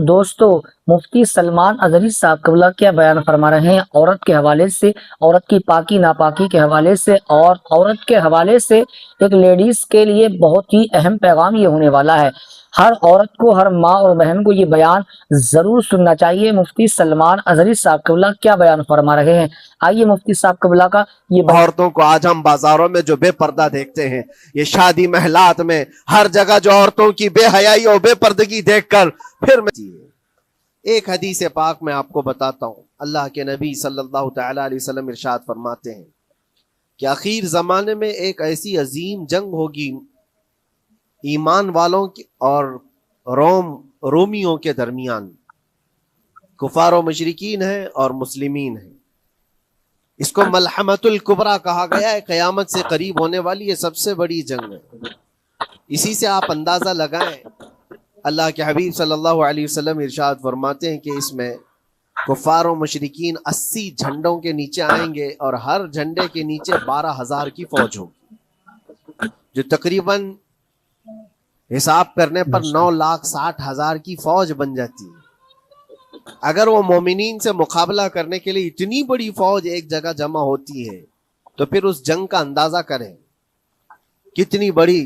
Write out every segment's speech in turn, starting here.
دوستو، مفتی سلمان اظہری صاحب قبلہ کیا بیان فرما رہے ہیں عورت کے حوالے سے، عورت کی پاکی ناپاکی کے حوالے سے، اور عورت کے حوالے سے ایک لیڈیز کے لیے بہت ہی اہم پیغام یہ ہونے والا ہے۔ ہر عورت کو، ہر ماں اور بہن کو یہ بیان ضرور سننا چاہیے۔ مفتی سلمان اظہری صاحب قبلہ کیا بیان فرما رہے ہیں، آئیے مفتی صاحب قبلہ کا یہ عورتوں کو آج ہم بازاروں میں جو بے پردہ دیکھتے ہیں، یہ شادی محلات میں ہر جگہ جو عورتوں کی بے حیائی اور بے پردگی دیکھ کر پھر ایک حدیث پاک میں آپ کو بتاتا ہوں۔ اللہ کے نبی صلی اللہ تعالی علیہ وسلم ارشاد فرماتے ہیں کہ آخر زمانے میں ایک ایسی عظیم جنگ ہوگی ایمان والوں اور رومیوں کے درمیان۔ کفار و مشرکین ہیں اور مسلمین ہیں۔ اس کو ملحمۃ الکبریٰ کہا گیا ہے، قیامت سے قریب ہونے والی یہ سب سے بڑی جنگ ہے۔ اسی سے آپ اندازہ لگائیں، اللہ کے حبیب صلی اللہ علیہ وسلم ارشاد فرماتے ہیں کہ اس میں کفار و مشرکین 80 جھنڈوں کے نیچے آئیں گے، اور ہر جھنڈے کے نیچے 12,000 کی فوج ہوگی، جو تقریباً حساب کرنے پر 9,60,000 کی فوج بن جاتی ہے۔ اگر وہ مومنین سے مقابلہ کرنے کے لیے اتنی بڑی فوج ایک جگہ جمع ہوتی ہے تو پھر اس جنگ کا اندازہ کریں کتنی بڑی۔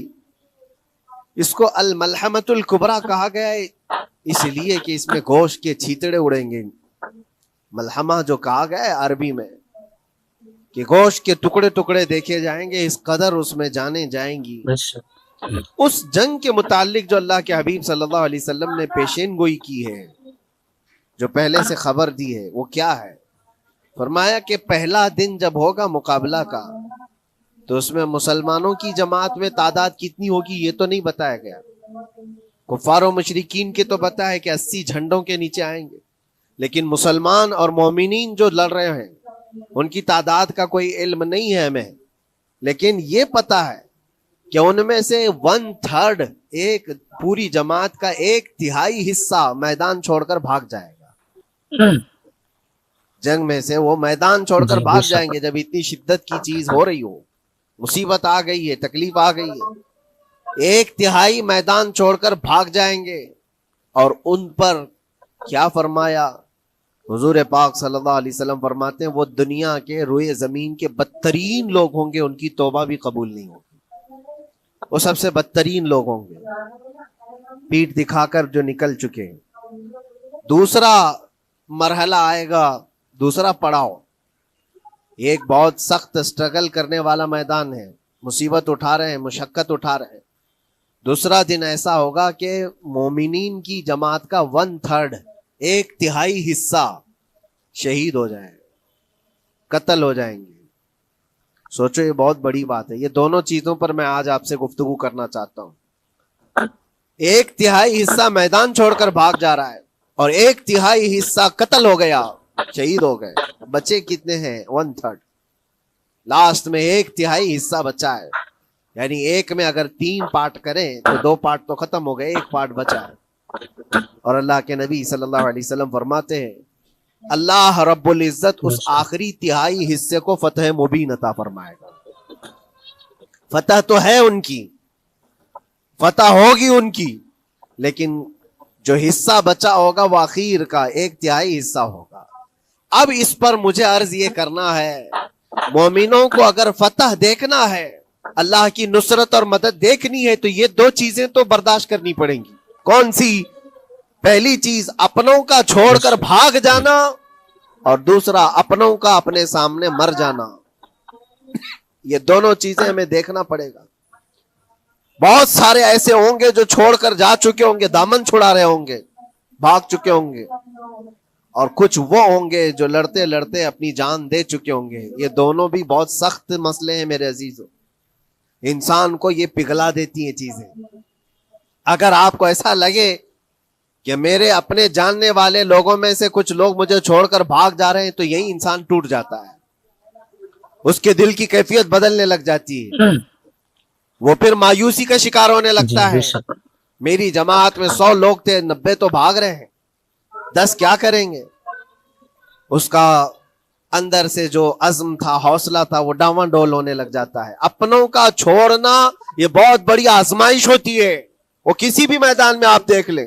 اس کو الملحمۃ الکبریٰ کہا گیا ہے اس لیے کہ اس میں گوشت کے چھیتڑے اڑیں گے۔ ملحمہ جو کہا گیا ہے عربی میں کہ گوشت کے ٹکڑے ٹکڑے دیکھے جائیں گے، اس قدر اس میں جانے جائیں گی۔ اس جنگ کے متعلق جو اللہ کے حبیب صلی اللہ علیہ وسلم نے پیشین گوئی کی ہے، جو پہلے سے خبر دی ہے، وہ کیا ہے؟ فرمایا کہ پہلا دن جب ہوگا مقابلہ کا تو اس میں مسلمانوں کی جماعت میں تعداد کتنی ہوگی یہ تو نہیں بتایا گیا۔ کفار و مشرکین کے تو پتہ ہے کہ 80 جھنڈوں کے نیچے آئیں گے، لیکن مسلمان اور مومنین جو لڑ رہے ہیں ان کی تعداد کا کوئی علم نہیں ہے ہمیں، لیکن یہ پتہ ہے کہ ان میں سے 1/3 ایک پوری جماعت کا 1/3 حصہ میدان چھوڑ کر بھاگ جائے گا۔ جنگ میں سے وہ میدان چھوڑ کر بھاگ جائیں گے جب اتنی شدت کی چیز ہو رہی ہو، مصیبت آ گئی ہے، تکلیف آ گئی ہے، 1/3 میدان چھوڑ کر بھاگ جائیں گے۔ اور ان پر کیا فرمایا حضور پاک صلی اللہ علیہ وسلم؟ فرماتے ہیں وہ دنیا کے روئے زمین کے بدترین لوگ ہوں گے، ان کی توبہ بھی قبول نہیں ہوگی، وہ سب سے بدترین لوگ ہوں گے، پیٹ دکھا کر جو نکل چکے ہیں۔ دوسرا مرحلہ آئے گا، دوسرا پڑاؤ، ایک بہت سخت سٹرگل کرنے والا میدان ہے، مصیبت اٹھا رہے ہیں، مشقت اٹھا رہے ہیں۔ دوسرا دن ایسا ہوگا کہ مومنین کی جماعت کا 1/3 1/3 حصہ شہید ہو جائے، قتل ہو جائیں گے۔ سوچو یہ بہت بڑی بات ہے۔ یہ دونوں چیزوں پر میں آج آپ سے گفتگو کرنا چاہتا ہوں۔ 1/3 حصہ میدان چھوڑ کر بھاگ جا رہا ہے اور 1/3 حصہ قتل ہو گیا، شہید ہو گئے۔ بچے کتنے ہیں؟ 1/3۔ لاسٹ میں 1/3 حصہ بچا ہے، یعنی ایک میں اگر 3 پارٹ کریں تو 2 پارٹ تو ختم ہو گئے، 1 پارٹ بچا ہے۔ اور اللہ کے نبی صلی اللہ علیہ وسلم فرماتے ہیں اللہ رب العزت اس آخری 1/3 حصے کو فتح مبین عطا فرمائے گا۔ فتح تو ہے ان کی، فتح ہوگی ان کی، لیکن جو حصہ بچا ہوگا وہ آخر کا 1/3 حصہ ہوگا۔ اب اس پر مجھے عرض یہ کرنا ہے، مومنوں کو اگر فتح دیکھنا ہے، اللہ کی نصرت اور مدد دیکھنی ہے، تو یہ 2 چیزیں تو برداشت کرنی پڑیں گی۔ کون سی؟ پہلی چیز اپنوں کا چھوڑ کر بھاگ جانا، اور دوسرا اپنوں کا اپنے سامنے مر جانا۔ یہ دونوں چیزیں ہمیں دیکھنا پڑے گا۔ بہت سارے ایسے ہوں گے جو چھوڑ کر جا چکے ہوں گے، دامن چھڑا رہے ہوں گے، بھاگ چکے ہوں گے، اور کچھ وہ ہوں گے جو لڑتے لڑتے اپنی جان دے چکے ہوں گے۔ یہ دونوں بھی بہت سخت مسئلے ہیں میرے عزیزوں، انسان کو یہ پگھلا دیتی ہیں چیزیں۔ اگر آپ کو ایسا لگے کہ میرے اپنے جاننے والے لوگوں میں سے کچھ لوگ مجھے چھوڑ کر بھاگ جا رہے ہیں، تو یہی انسان ٹوٹ جاتا ہے، اس کے دل کی کیفیت بدلنے لگ جاتی ہے، وہ پھر مایوسی کا شکار ہونے لگتا ہے۔ میری جماعت میں 100 لوگ تھے، 90 تو بھاگ رہے ہیں، 10 کیا کریں گے؟ اس کا اندر سے جو عزم تھا، حوصلہ تھا، وہ ڈاواں ڈول ہونے لگ جاتا ہے۔ اپنوں کا چھوڑنا یہ بہت بڑی آزمائش ہوتی ہے، وہ کسی بھی میدان میں آپ دیکھ لیں۔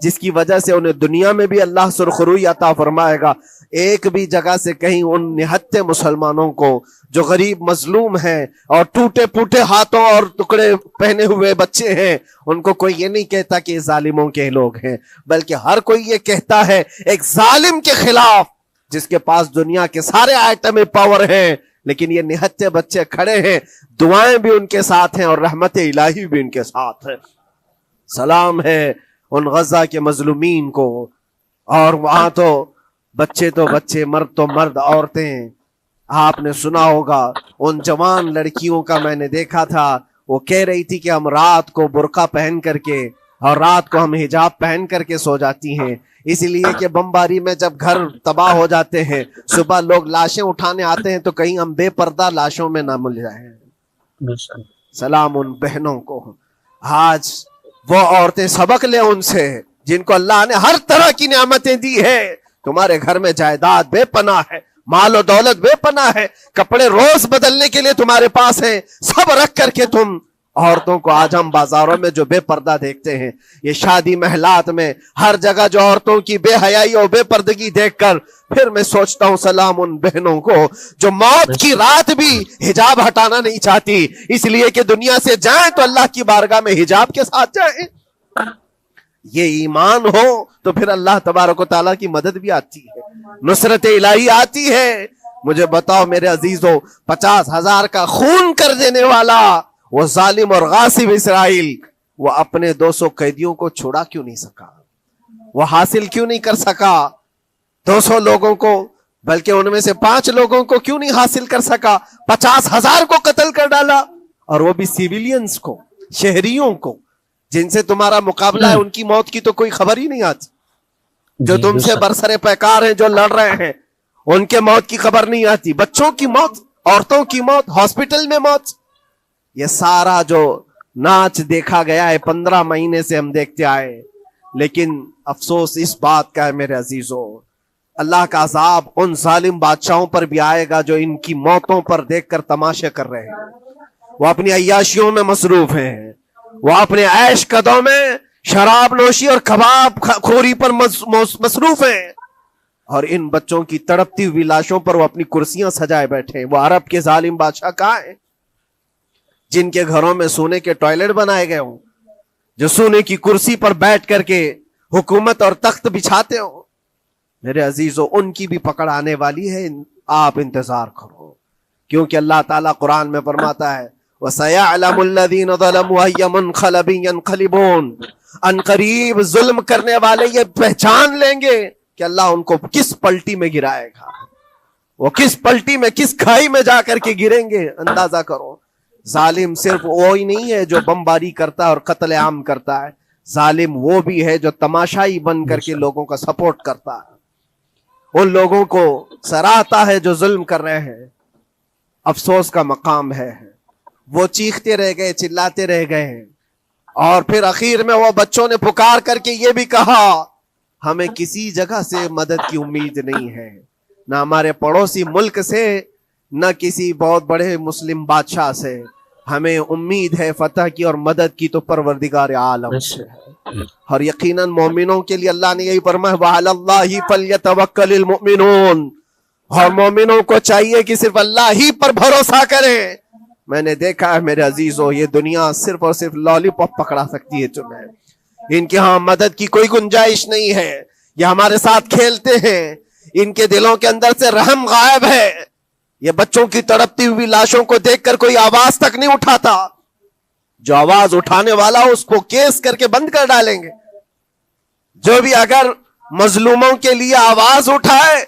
جس کی وجہ سے انہیں دنیا میں بھی اللہ سرخروئی عطا فرمائے گا. ایک بھی جگہ سے کہیں ان نہتے مسلمانوں کو جو غریب مظلوم ہیں اور ٹوٹے پھوٹے ہاتھوں اور ٹکڑے پہنے ہوئے بچے ہیں، ان کو کوئی یہ نہیں کہتا کہ یہ ظالموں کے لوگ ہیں، بلکہ ہر کوئی یہ کہتا ہے ایک ظالم کے خلاف جس کے پاس دنیا کے سارے آئٹم پاور ہیں، لیکن یہ نہتے بچے کھڑے ہیں، دعائیں بھی ان کے ساتھ ہیں اور رحمت الہی بھی ان کے ساتھ ہے. سلام ہے ان غزہ کے مظلومین کو. اور وہاں تو بچے، مرد تو مرد، عورتیں. آپ نے سنا ہوگا ان جوان لڑکیوں کا، میں نے دیکھا تھا، وہ کہہ رہی تھی کہ ہم رات کو برقع پہن کر کے اور رات کو ہم حجاب پہن کر کے سو جاتی ہیں، اس لیے کہ بمباری میں جب گھر تباہ ہو جاتے ہیں، صبح لوگ لاشیں اٹھانے آتے ہیں تو کہیں ہم بے پردہ لاشوں میں نہ مل جائیں. سلام ان بہنوں کو. آج وہ عورتیں سبق لیں ان سے جن کو اللہ نے ہر طرح کی نعمتیں دی ہے. تمہارے گھر میں جائیداد بے پناہ ہے، مال و دولت بے پناہ ہے، کپڑے روز بدلنے کے لیے تمہارے پاس ہیں، سب رکھ کر کے تم عورتوں کو آج ہم بازاروں میں جو بے پردہ دیکھتے ہیں، یہ شادی محلات میں ہر جگہ جو عورتوں کی بے حیائی اور بے پردگی دیکھ کر پھر میں سوچتا ہوں سلام ان بہنوں کو جو موت کی رات بھی حجاب ہٹانا نہیں چاہتی، اس لیے کہ دنیا سے جائیں تو اللہ کی بارگاہ میں حجاب کے ساتھ جائیں. یہ ایمان ہو تو پھر اللہ تبارک و تعالیٰ کی مدد بھی آتی ہے، نصرت الہی آتی ہے. مجھے بتاؤ میرے عزیزو، 50,000 کا خون کر دینے والا وہ ظالم اور غاصب اسرائیل، وہ اپنے 200 قیدیوں کو چھوڑا کیوں نہیں سکا؟ وہ حاصل کیوں نہیں کر سکا 200 لوگوں کو؟ بلکہ ان میں سے 5 لوگوں کو کیوں نہیں حاصل کر سکا؟ 50,000 کو قتل کر ڈالا، اور وہ بھی سیویلینز کو، شہریوں کو جن سے تمہارا مقابلہ ہے، ان کی موت کی تو کوئی خبر ہی نہیں آتی. جو تم سے برسر پیکار ہیں، جو لڑ رہے ہیں، ان کے موت کی خبر نہیں آتی. بچوں کی موت، عورتوں کی موت، ہاسپٹل میں موت، یہ سارا جو ناچ دیکھا گیا ہے 15 مہینے سے ہم دیکھتے آئے. لیکن افسوس اس بات کا ہے میرے عزیزو، اللہ کا عذاب ان ظالم بادشاہوں پر بھی آئے گا جو ان کی موتوں پر دیکھ کر تماشے کر رہے ہیں. وہ اپنی عیاشیوں میں مصروف ہیں، وہ اپنے عیش قدوں میں شراب نوشی اور کباب خوری پر مصروف ہیں، اور ان بچوں کی تڑپتی ہوئی لاشوں پر وہ اپنی کرسیاں سجائے بیٹھے. وہ عرب کے ظالم بادشاہ کہاں ہیں جن کے گھروں میں سونے کے ٹوائلٹ بنائے گئے ہوں، جو سونے کی کرسی پر بیٹھ کر کے حکومت اور تخت بچھاتے ہوں؟ میرے عزیزو، ان کی بھی پکڑ آنے والی ہے، آپ انتظار کرو، کیونکہ اللہ تعالیٰ قرآن میں فرماتا ہے وَسَيَعْلَمُ الَّذِينَ ظَلَمُوا أَيَّ مُنْقَلَبٍ يَنْقَلِبُونَ. ان قریب ظلم کرنے والے یہ پہچان لیں گے کہ اللہ ان کو کس پلٹی میں گرائے گا، وہ کس پلٹی میں، کس کھائی میں جا کر کے گریں گے. اندازہ کرو، ظالم صرف وہی نہیں ہے جو بمباری کرتا ہے اور قتل عام کرتا ہے، ظالم وہ بھی ہے جو تماشائی بن کر کے لوگوں کا سپورٹ کرتا ہے، ان لوگوں کو سراہتا ہے جو ظلم کر رہے ہیں. افسوس کا مقام ہے، وہ چیختے رہ گئے، چلاتے رہ گئے ہیں، اور پھر اخیر میں وہ بچوں نے پکار کر کے یہ بھی کہا ہمیں کسی جگہ سے مدد کی امید نہیں ہے، نہ ہمارے پڑوسی ملک سے، نہ کسی بہت بڑے مسلم بادشاہ سے. ہمیں امید ہے فتح کی اور مدد کی تو پروردگار عالم سے. اور یقیناً مومنوں کے لیے اللہ نے یہی فرمایا وَعَلَى اللَّهِ فَلْيَتَوَكَّلِ الْمُؤْمِنُونَ، اور مومنوں کو چاہیے کہ صرف اللہ ہی پر بھروسہ کریں. میں نے دیکھا ہے میرے عزیزو، یہ دنیا صرف اور صرف لالی پاپ پکڑا سکتی ہے تمہیں، ان کے ہاں مدد کی کوئی گنجائش نہیں ہے. یہ ہمارے ساتھ کھیلتے ہیں، ان کے دلوں کے اندر سے رحم غائب ہے. یہ بچوں کی تڑپتی ہوئی لاشوں کو دیکھ کر کوئی آواز تک نہیں اٹھاتا. جو آواز اٹھانے والا اس کو کیس کر کے بند کر ڈالیں گے. جو بھی اگر مظلوموں کے لیے آواز اٹھائے